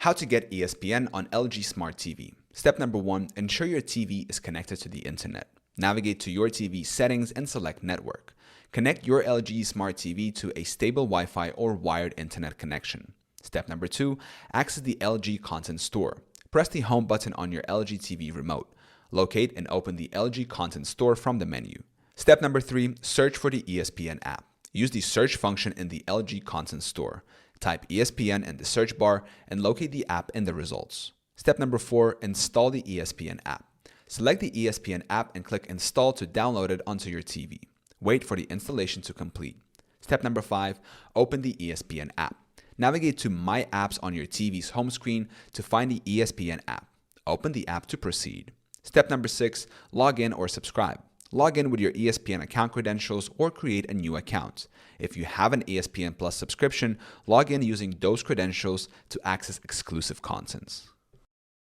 How to get ESPN on LG Smart TV. Step number 1, ensure your TV is connected to the internet. Navigate to your TV settings and select network. Connect your LG Smart TV to a stable Wi-Fi or wired internet connection. Step number 2, access the LG Content Store. Press the home button on your LG TV remote. Locate and open the LG Content Store from the menu. Step number 3, search for the ESPN app. Use the search function in the LG Content Store. Type ESPN in the search bar and locate the app in the results. Step number 4, install the ESPN app. Select the ESPN app and click Install to download it onto your TV. Wait for the installation to complete. Step number 5, open the ESPN app. Navigate to My Apps on your TV's home screen to find the ESPN app. Open the app to proceed. Step number 6, log in or subscribe. Log in with your ESPN account credentials or create a new account. If you have an ESPN Plus subscription, log in using those credentials to access exclusive contents.